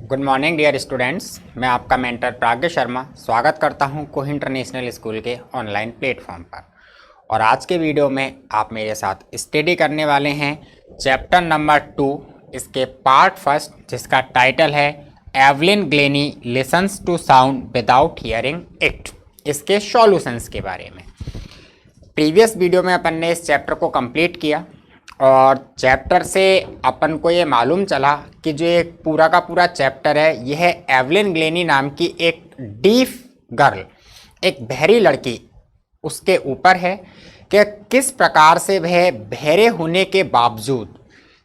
Good morning dear students, मैं आपका mentor प्राज्ञ शर्मा स्वागत करता हूं कोह इंटरनेशनल स्कूल के ऑनलाइन प्लेटफॉर्म पर। और आज के वीडियो में आप मेरे साथ स्टडी करने वाले हैं चैप्टर नंबर 2, इसके पार्ट फर्स्ट, जिसका टाइटल है Evelyn Glennie listens to sound without hearing it, इसके सॉल्यूशंस के बारे में। प्रीवियस वीडियो में अपन ने इस चैप्टर को कंप्लीट किया और चैप्टर से अपन को ये मालूम चला कि जो एक पूरा का पूरा चैप्टर है यह एवलिन ग्लेनी नाम की एक डीफ गर्ल, एक बहरी लड़की, उसके ऊपर है कि किस प्रकार से वह बहरे होने के बावजूद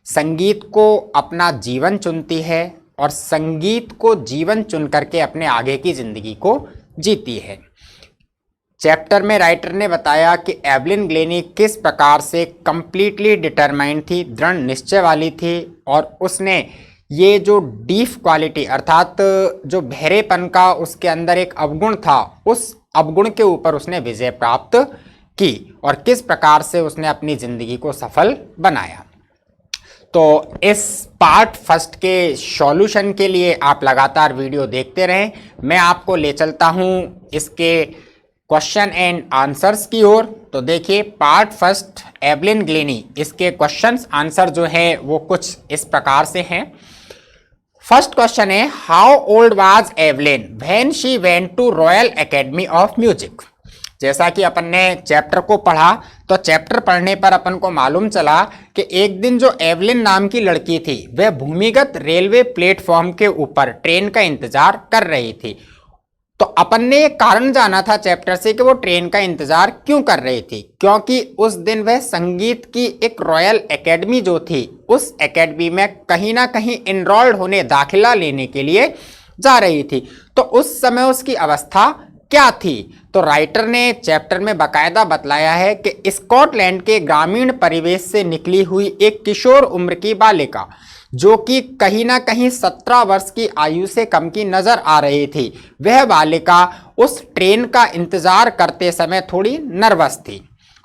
संगीत को अपना जीवन चुनती है और संगीत को जीवन चुन करके अपने आगे की ज़िंदगी को जीती है। चैप्टर में राइटर ने बताया कि एवलिन ग्लेनी किस प्रकार से कंप्लीटली डिटरमाइंड थी, दृढ़ निश्चय वाली थी, और उसने ये जो डीफ क्वालिटी अर्थात जो बहरेपन का उसके अंदर एक अवगुण था, उस अवगुण के ऊपर उसने विजय प्राप्त की और किस प्रकार से उसने अपनी ज़िंदगी को सफल बनाया। तो इस पार्ट फर्स्ट के सॉल्यूशन के लिए आप लगातार वीडियो देखते रहें। मैं आपको ले चलता हूँ इसके क्वेश्चन एंड आंसर्स की ओर। तो देखिए, पार्ट फर्स्ट एवलिन ग्लेनी, इसके क्वेश्चंस आंसर जो है वो कुछ इस प्रकार से हैं। फर्स्ट क्वेश्चन है, how old was Evelyn when she went to Royal Academy of Music. जैसा कि अपन ने चैप्टर को पढ़ा, तो चैप्टर पढ़ने पर अपन को मालूम चला कि एक दिन जो एवलिन नाम की लड़की थी वह भूमिगत रेलवे प्लेटफॉर्म के ऊपर ट्रेन का इंतजार कर रही थी। तो अपन ने कारण जाना था चैप्टर से कि वो ट्रेन का इंतजार क्यों कर रही थी, क्योंकि उस दिन वह संगीत की एक रॉयल एकेडमी जो थी, उस एकेडमी में कहीं ना कहीं इनरोल्ड होने, दाखिला लेने के लिए जा रही थी। तो उस समय उसकी अवस्था क्या थी? तो राइटर ने चैप्टर में बाकायदा बतलाया है कि स्कॉटलैंड के ग्रामीण परिवेश से निकली हुई एक किशोर उम्र की बालिका, जो कि कहीं ना कहीं 17 वर्ष की आयु से कम की नजर आ रही थी, वह बालिका उस ट्रेन का इंतजार करते समय थोड़ी नर्वस थी।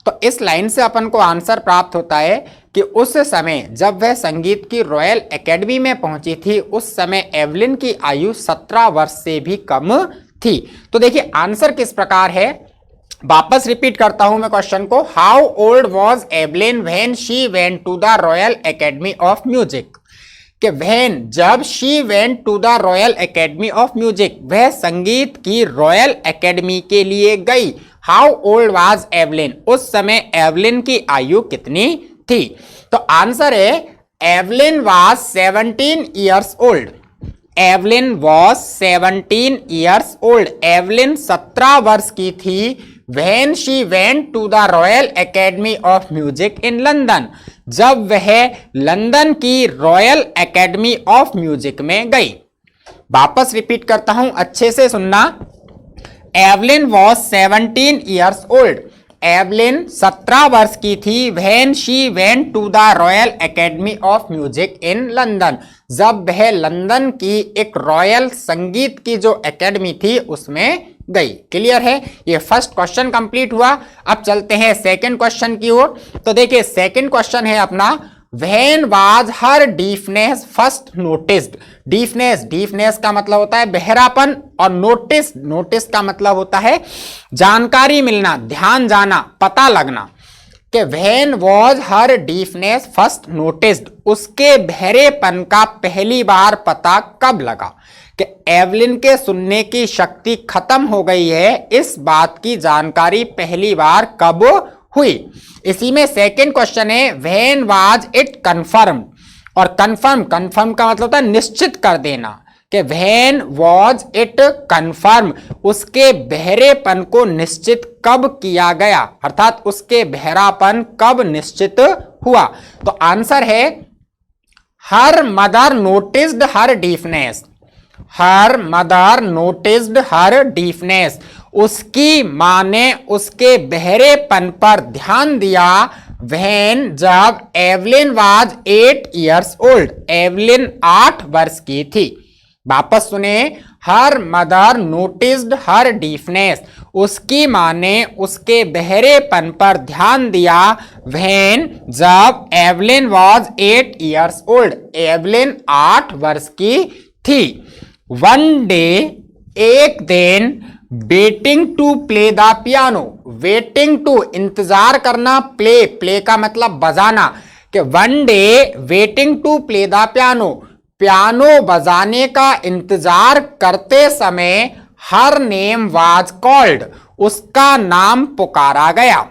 तो इस लाइन से अपन को आंसर प्राप्त होता है कि उस समय जब वह संगीत की रॉयल एकेडमी में पहुंची थी, उस समय एवलिन की आयु 17 वर्ष से भी कम थी। तो देखिए आंसर किस प्रकार है, वापस रिपीट करता हूं मैं क्वेश्चन को। How old was Evelyn when she went to the Royal Academy of Music, कि व्हेन, जब she went to the Royal Academy of Music, वह संगीत की रॉयल एकेडमी के लिए गई। हाउ ओल्ड वाज एवलिन, उस समय एवलिन की आयु कितनी थी? तो आंसर है Evelyn was 17 years old. Evelyn was 17 years old. Evelyn 17 वर्ष की थी when she went to the Royal Academy of Music in London, जब वह लंदन की रॉयल एकेडमी ऑफ म्यूजिक में गई। वापस रिपीट करता हूं, अच्छे से सुनना। Evelyn was 17 years old. Evelyn 17 वर्ष की थी when she went to the Royal Academy of Music in London, जब वह लंदन की एक रॉयल संगीत की जो एकेडमी थी उसमें गई। क्लियर है? ये फर्स्ट क्वेश्चन कंप्लीट हुआ। अब चलते हैं सेकंड क्वेश्चन की ओर। तो देखिए सेकंड क्वेश्चन है अपना, when was her deafness first noticed. Deafness, deafness का मतलब होता है बहरापन, और नोटिस, नोटिस का मतलब होता है जानकारी मिलना, ध्यान जाना, पता लगना। कि when was her deafness first noticed, उसके बहरेपन का पहली बार पता कब लगा, कि एवलिन के सुनने की शक्ति खत्म हो गई है, इस बात की जानकारी पहली बार कब हुई। इसी में सेकंड क्वेश्चन है, व्हेन वाज इट कंफर्म। और कंफर्म, कंफर्म का मतलब होता है निश्चित कर देना, कि व्हेन वॉज इट कंफर्म, उसके बहरेपन को निश्चित कब किया गया, अर्थात उसके बहरापन कब निश्चित हुआ। तो आंसर है हर मदर नोटिस्ड हर डीफनेस। हर मदर नोटिस्ड हर डीफनेस, उसकी मां ने उसके बहरेपन पर ध्यान दिया व्हेन, जब Evelyn was 8 years old, Evelyn 8 वर्ष की थी। वापस सुने, हर मदर नोटिस्ड हर डीफनेस, उसकी मां ने उसके बहरेपन पर ध्यान दिया व्हेन, जब Evelyn was 8 years old, Evelyn 8 वर्ष की थी। वन डे, एक दिन, waiting to play the piano, waiting to इंतजार करना, प्ले, प्ले का मतलब बजाना, कि one day waiting to play the piano, piano बजाने का इंतजार करते समय, हर नेम वाज कॉल्ड, उसका नाम पुकारा गया।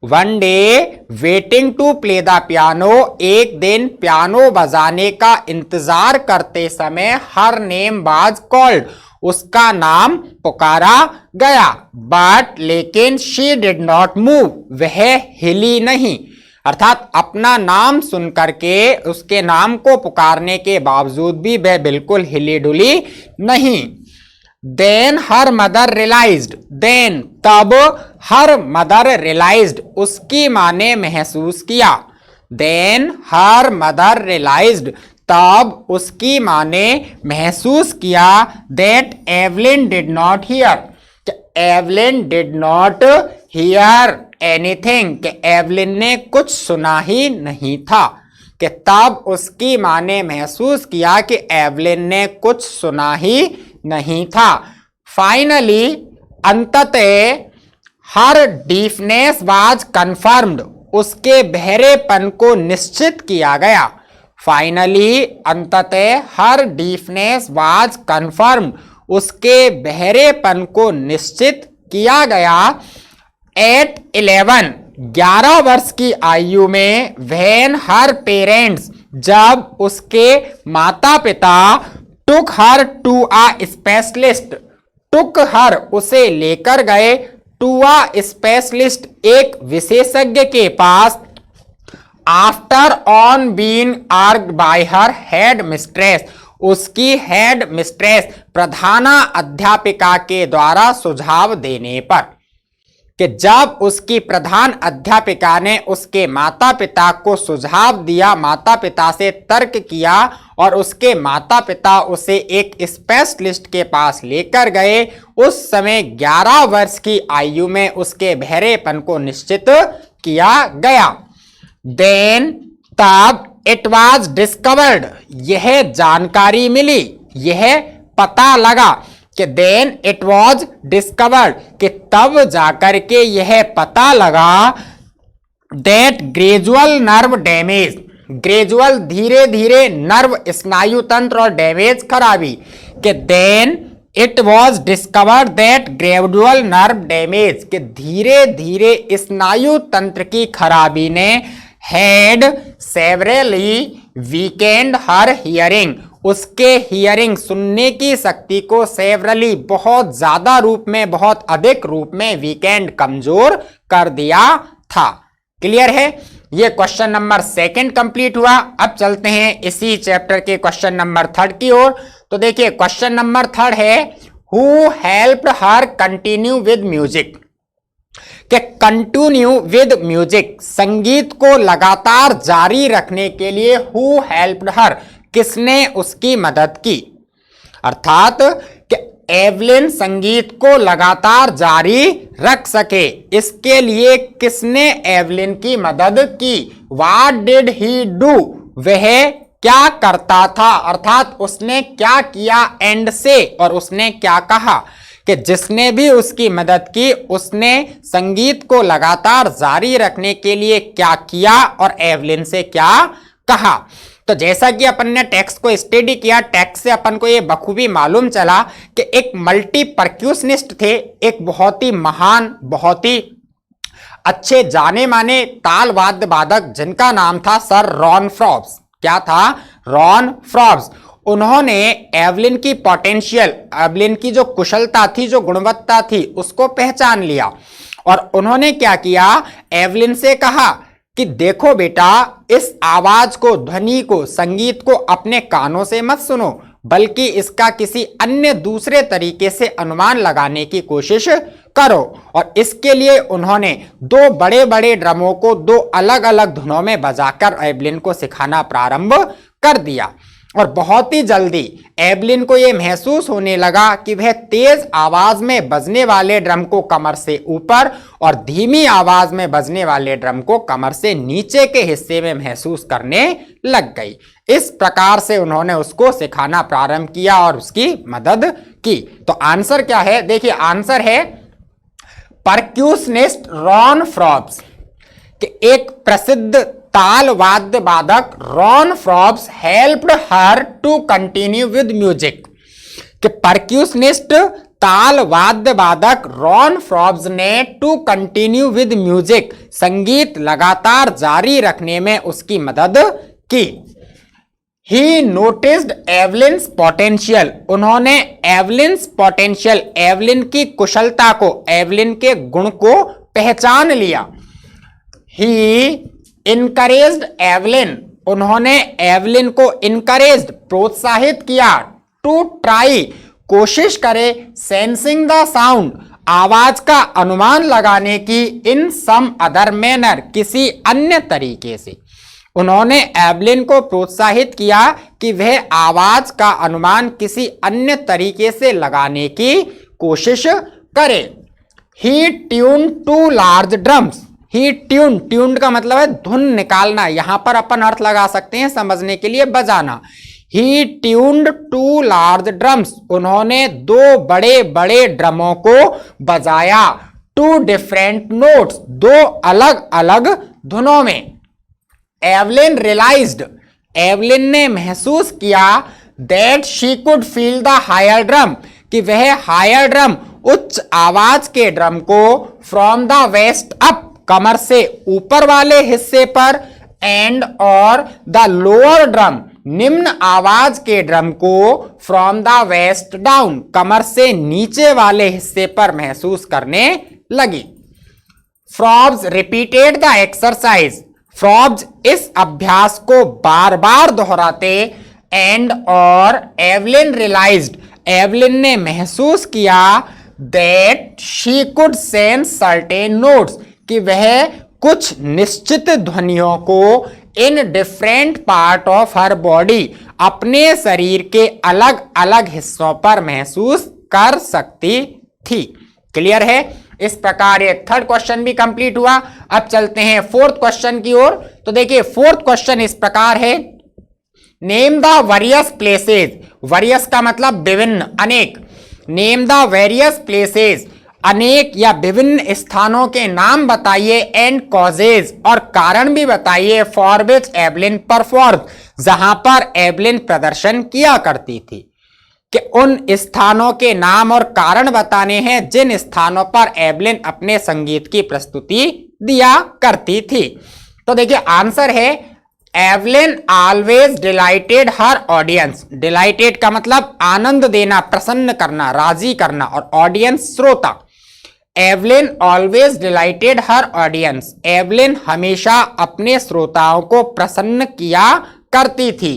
One day waiting to play the piano, एक दिन पियानो बजाने का इंतजार करते समय, हर नेम वाज कॉल्ड, उसका नाम पुकारा गया। बट लेकिन शी डिड नॉट मूव, वह हिली नहीं, अर्थात अपना नाम सुनकर के उसके नाम को पुकारने के बावजूद भी वह बिल्कुल हिली डुली नहीं। Then her mother realised, then तब, हर मदर रियलाइज्ड, उसकी मां ने महसूस किया। देन हर मदर रियलाइज्ड, तब उसकी मां ने महसूस किया, that Evelyn did not here, Evelyn did not hear anything, कि एवलिन ने कुछ सुना ही नहीं था, कि तब उसकी मां ने महसूस किया कि एवलिन ने कुछ सुना ही नहीं था। फाइनली, अंततः, हर डीफनेस वाज कंफर्म्ड, उसके बहरेपन को निश्चित किया गया। फाइनली, अंततः, हर डीफनेस वाज कंफर्म्ड, उसके बहरेपन को निश्चित किया गया। एट 11 वर्ष की आयु में, व्हेन हर पेरेंट्स, जब उसके माता पिता, टुक हर टू अ स्पेशलिस्ट, टुक हर उसे लेकर गए, टू अ स्पेशलिस्ट एक विशेषज्ञ के पास, after on being urged by her headmistress, उसकी हेड मिस्ट्रेस प्रधाना अध्यापिका के द्वारा सुझाव देने पर, कि जब उसकी प्रधान अध्यापिका ने उसके माता पिता को सुझाव दिया, माता पिता से तर्क किया और उसके माता पिता उसे एक स्पेशलिस्ट के पास लेकर गए, उस समय 11 वर्ष की आयु में उसके बहरेपन को निश्चित किया गया। देन तब, इट वाज डिस्कवर्ड, यह जानकारी मिली, यह पता लगा, कि देन इट वॉज डिस्कवर्ड, कि तब जाकर के यह पता लगा, that gradual nerve damage, gradual धीरे धीरे नर्व स्नायु तंत्र और डैमेज खराबी, कि then it was discovered that gradual nerve damage, कि धीरे धीरे स्नायु तंत्र की खराबी ने had severely weakened her hearing, उसके हियरिंग सुनने की शक्ति को सेवरली बहुत ज्यादा रूप में, बहुत अधिक रूप में वीकेंड कमजोर कर दिया था। क्लियर है? ये क्वेश्चन नंबर 2 कंप्लीट हुआ। अब चलते हैं इसी चैप्टर के क्वेश्चन नंबर 3 की ओर। तो देखिए क्वेश्चन नंबर 3 है, who helped her continue with music, कि कंटिन्यू विद म्यूजिक, संगीत को लगातार जारी रखने के लिए हु हेल्प्ड हर, किसने उसकी मदद की, अर्थात कि एवलिन संगीत को लगातार जारी रख सके, इसके लिए किसने एवलिन की मदद की। व्हाट डिड ही डू, वह क्या करता था, अर्थात उसने क्या किया एंड से, और उसने क्या कहा, कि जिसने भी उसकी मदद की उसने संगीत को लगातार जारी रखने के लिए क्या किया और एवलिन से क्या कहा। तो जैसा कि अपन ने टेक्स्ट को स्टडी किया, टेक्स्ट से अपन को ये बखूबी मालूम चला कि एक मल्टी परक्यूशनिस्ट थे, एक बहुत ही महान, बहुत ही अच्छे जाने माने ताल वाद्य वादक, जिनका नाम था सर रॉन फ्रॉब्स। क्या था? रॉन फ्रॉब्स। उन्होंने एवलिन की पोटेंशियल, एवलिन की जो कुशलता थी, जो गुणवत्ता थी, उसको पहचान लिया और उन्होंने क्या किया, एवलिन से कहा कि देखो बेटा, इस आवाज को, ध्वनि को, संगीत को अपने कानों से मत सुनो, बल्कि इसका किसी अन्य दूसरे तरीके से अनुमान लगाने की कोशिश करो। और इसके लिए उन्होंने 2 बड़े बड़े ड्रमों को 2 अलग अलग धुनों में बजाकर एवलिन को सिखाना प्रारंभ कर दिया। और बहुत ही जल्दी एवलिन को यह महसूस होने लगा कि वह तेज आवाज में बजने वाले ड्रम को कमर से ऊपर और धीमी आवाज में बजने वाले ड्रम को कमर से नीचे के हिस्से में महसूस करने लग गई। इस प्रकार से उन्होंने उसको सिखाना प्रारंभ किया और उसकी मदद की। तो आंसर क्या है? देखिए आंसर है परक्यूशनिस्ट रॉन फ्रॉब्स, कि एक प्रसिद्ध ताल वाद्य वादक Ron Forbes helped her to continue with music, कि परक्यूशनिस्ट ताल वाद्य वादक रॉन फ्रॉब्स ने टू कंटिन्यू विद म्यूजिक, संगीत लगातार जारी रखने में उसकी मदद की। ही नोटिस्ड एवलिन्स पोटेंशियल, उन्होंने एवलिन्स पोटेंशियल, एवलिन की कुशलता को, एवलिन के गुण को पहचान लिया। ही इनकरेज्ड एवलिन, उन्होंने एवलिन को इनकरेज्ड, प्रोत्साहित किया, टू ट्राई, कोशिश करे, सेंसिंग द साउंड, आवाज का अनुमान लगाने की, इन सम अदर मैनर, किसी अन्य तरीके से। उन्होंने एवलिन को प्रोत्साहित किया कि वह आवाज का अनुमान किसी अन्य तरीके से लगाने की कोशिश करे। He tune two large drums, he tuned का मतलब है धुन निकालना, यहां पर अपन अर्थ लगा सकते हैं समझने के लिए बजाना। ही ट्यून्ड टू लार्ज ड्रम्स, उन्होंने दो बड़े बड़े ड्रमों को बजाया, टू डिफरेंट नोट्स, दो अलग अलग धुनों में। एवलिन रियलाइज्ड, एवलिन ने महसूस किया, that she could feel the higher drum, कि वह हायर ड्रम, उच्च आवाज के ड्रम को, फ्रॉम द वेस्ट अप, कमर से ऊपर वाले हिस्से पर, एंड और द लोअर ड्रम, निम्न आवाज के ड्रम को, फ्रॉम द वेस्ट डाउन, कमर से नीचे वाले हिस्से पर महसूस करने लगी। फ्रॉब्स रिपीटेड द एक्सरसाइज, फ्रॉब्स इस अभ्यास को बार बार दोहराते, एंड और एवलिन रियलाइज्ड, एवलिन ने महसूस किया, that she could sense certain notes, कि वह कुछ निश्चित ध्वनियों को, in different part of her body, अपने शरीर के अलग अलग हिस्सों पर महसूस कर सकती थी। क्लियर है? इस प्रकार ये थर्ड क्वेश्चन भी कंप्लीट हुआ। अब चलते हैं फोर्थ क्वेश्चन की ओर। तो देखिए फोर्थ क्वेश्चन इस प्रकार है, name the various places, various का मतलब विभिन्न, अनेक, नेम द वेरियस प्लेसेस, अनेक या विभिन्न स्थानों के नाम बताइए, एंड कॉजेज, और कारण भी बताइए, फॉर विच एवलिन परफॉर्म, जहां पर एवलिन प्रदर्शन किया करती थी, कि उन स्थानों के नाम और कारण बताने हैं जिन स्थानों पर एवलिन अपने संगीत की प्रस्तुति दिया करती थी। तो देखिए आंसर है, Evelyn always delighted her audience, dilated का मतलब आनंद देना, प्रसन्न करना, राजी करना, और ऑडियंस श्रोता। Evelyn always delighted her audience, Evelyn हमेशा अपने श्रोताओं को प्रसन्न किया करती थी।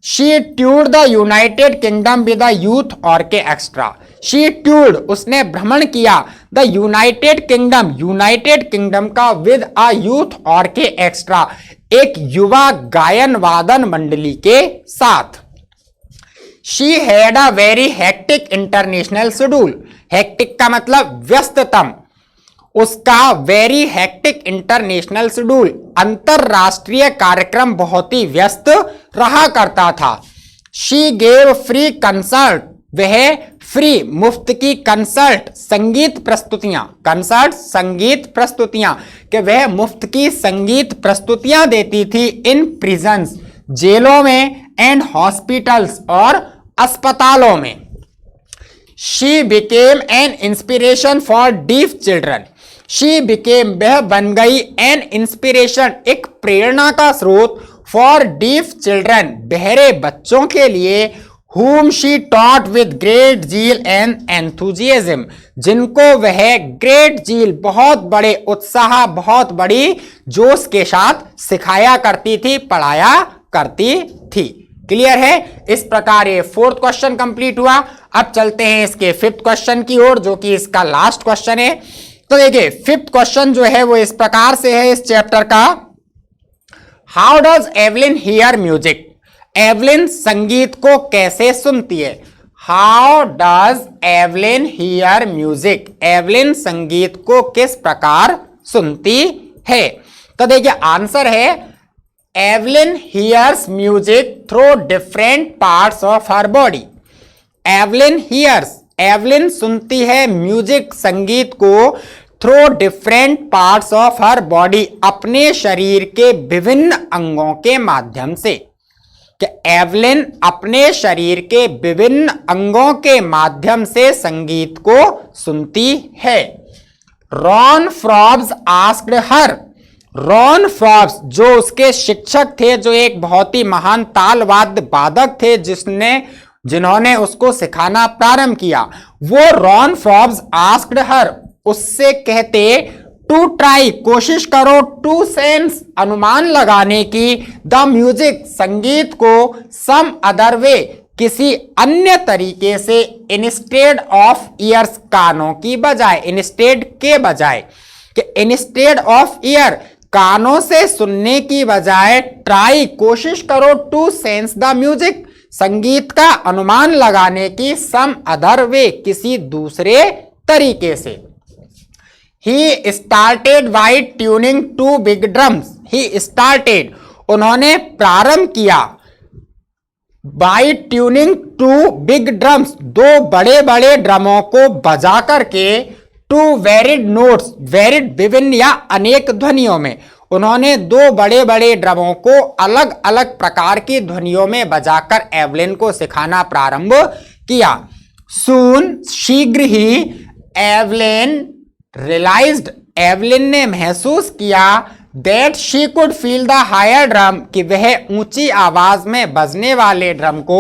She toured the United Kingdom with the youth orchestra, she toured, उसने भ्रमण किया, the United Kingdom, United Kingdom का, विद अ यूथ ऑर्केस्ट्रा, एक युवा गायन वादन मंडली के साथ। She had a very hectic international schedule, hectic का मतलब व्यस्ततम, उसका वेरी हेक्टिक इंटरनेशनल शेड्यूल, अंतरराष्ट्रीय कार्यक्रम बहुत ही व्यस्त रहा करता था। शी गेव फ्री कंसर्ट, वह फ्री, मुफ्त की, कंसर्ट, संगीत प्रस्तुतियां, कंसर्ट संगीत प्रस्तुतियां, कि वह मुफ्त की संगीत प्रस्तुतियां देती थी, इन प्रिजन्स, जेलों में, एंड हॉस्पिटल्स, और अस्पतालों में। She became an inspiration for deaf children, she became, वह बन गई, एन इंस्पिरेशन, एक प्रेरणा का स्रोत, फॉर डीफ चिल्ड्रन, बहरे बच्चों के लिए, whom she taught with great zeal and enthusiasm, जिनको वह ग्रेट जील, बहुत बड़े उत्साह, बहुत बड़ी जोश के साथ सिखाया करती थी, पढ़ाया करती थी। क्लियर है? इस प्रकार ये फोर्थ क्वेश्चन कंप्लीट हुआ। अब चलते हैं इसके फिफ्थ क्वेश्चन की ओर, जो कि इसका लास्ट क्वेश्चन है। तो देखिए फिफ्थ क्वेश्चन जो है वो इस प्रकार से है इस चैप्टर का, how does Evelyn here music, Evelyn संगीत को कैसे सुनती है? How does Evelyn here music? Evelyn संगीत को किस प्रकार सुनती है? तो देखिए आंसर है Evelyn hears music through different parts of her body. Evelyn hears, Evelyn सुनती है म्यूजिक संगीत को through different parts of her body, अपने शरीर के विभिन्न अंगों के माध्यम से। कि एवलिन अपने शरीर के विभिन्न अंगों के माध्यम से संगीत को सुनती है। रॉन फ्रॉब्स आस्क्ड हर, रॉन फ्रॉब्स जो उसके शिक्षक थे, जो एक बहुत ही महान तालवाद्य वादक थे जिन्होंने उसको सिखाना प्रारंभ किया, वो रॉन फ्रॉब्स आस्क्ड हर, उससे कहते टू ट्राई, कोशिश करो, टू सेंस, अनुमान लगाने की, द म्यूजिक, संगीत को, सम अदर वे, किसी अन्य तरीके से, इंस्टेड ऑफ ईयर्स, कानों की बजाय, इंस्टेड के बजाय, कि इंस्टेड ऑफ ईयर, कानों से सुनने की बजाय, ट्राई, कोशिश करो, टू सेंस द म्यूजिक, संगीत का अनुमान लगाने की, सम अदर वे, किसी दूसरे तरीके से। He started by tuning two big drums. He started, उन्होंने प्रारंभ किया, by tuning two big drums, दो बड़े बड़े ड्रमों को बजा करके, two varied notes, varied विभिन्न या अनेक ध्वनियों में, उन्होंने दो बड़े बड़े ड्रमों को अलग अलग प्रकार की ध्वनियों में बजाकर एवलिन को सिखाना प्रारंभ किया। Soon, शीघ्र ही, एवलिन realized, एवलिन ने महसूस किया, that she could feel the higher drum, कि वह ऊंची आवाज में बजने वाले ड्रम को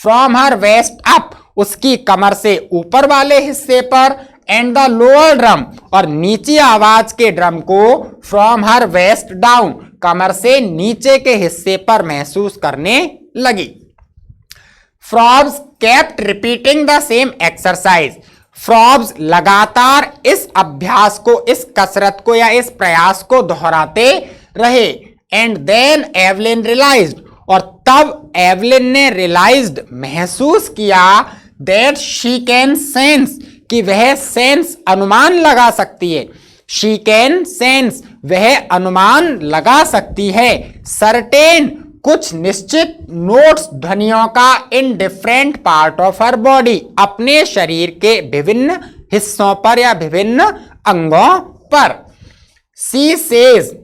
from her waist up, उसकी कमर से ऊपर वाले हिस्से पर, and the lower drum, और नीची आवाज के ड्रम को from her waist down, कमर से नीचे के हिस्से पर महसूस करने लगी। Frobs kept repeating the same exercise, फ्रॉब्स लगातार इस अभ्यास को, इस कसरत को या इस प्रयास को दोहराते रहे। एंड देन एवलिन रियलाइज्ड, और तब एवलिन ने रियलाइज्ड, महसूस किया, दैट शी कैन सेंस, कि वह सेंस, अनुमान लगा सकती है, शी कैन सेंस, वह अनुमान लगा सकती है, सर्टेन, कुछ निश्चित नोट्स, ध्वनियों का, in different part of her body, अपने शरीर के विभिन्न हिस्सों पर या विभिन्न अंगों पर। सी सेज,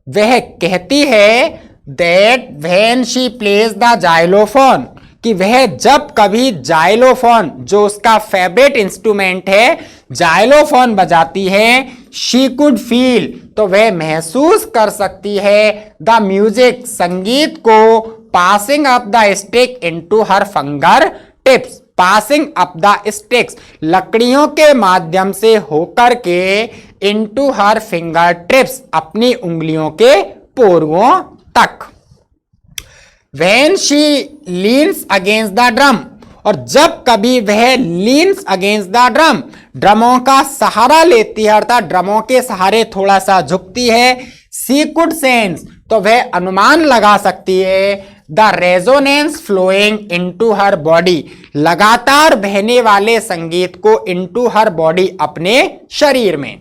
वह कहती है, that when she plays the xylophone, कि वह जब कभी जाइलोफोन, जो उसका फेवरेट इंस्ट्रूमेंट है, जाइलोफोन बजाती है, शी कुड फील, तो वह महसूस कर सकती है, द म्यूजिक, संगीत को, passing up the stick into her finger tips, passing up the sticks, लकड़ियों के माध्यम से होकर के, इनटू हर फिंगर टिप्स, अपनी उंगलियों के पोरुओं तक। When she leans against the drum, और जब कभी वह leans against the drum, ड्रमों का सहारा लेती है, अर्थात ड्रमों के सहारे थोड़ा सा झुकती है, she could sense, तो वह अनुमान लगा सकती है, the resonance flowing into her body, लगातार बहने वाले संगीत को into her body, अपने शरीर में।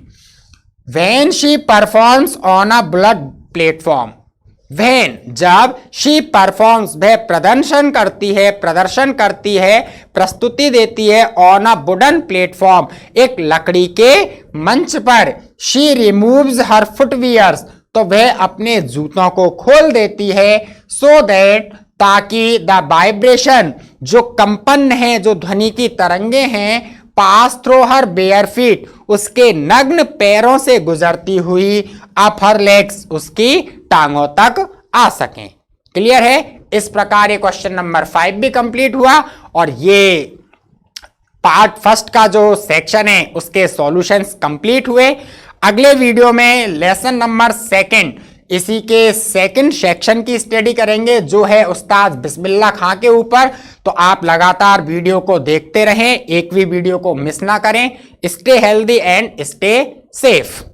When she performs on a blood platform, When, जब, she performs, वह प्रदर्शन करती है, प्रस्तुति देती है, on a wooden platform, एक लकड़ी के मंच पर, she removes her footwears, तो वह अपने जूतों को खोल देती है, so that, ताकि the vibration, जो कंपन है, जो ध्वनि की तरंगे हैं, पास थ्रू हर बेयर फीट, उसके नग्न पैरों से गुजरती हुई, अप हर लेग्स, उसकी टांगों तक आ सकें। क्लियर है? इस प्रकार ये क्वेश्चन नंबर 5 भी कंप्लीट हुआ, और ये पार्ट फर्स्ट का जो सेक्शन है उसके सॉल्यूशंस कंप्लीट हुए। अगले वीडियो में लेसन नंबर 2, इसी के सेकंड सेक्शन की स्टडी करेंगे, जो है उस्ताद बिस्मिल्लाह खां के ऊपर। तो आप लगातार वीडियो को देखते रहें, एक भी वीडियो को मिस ना करें। Stay healthy and stay safe.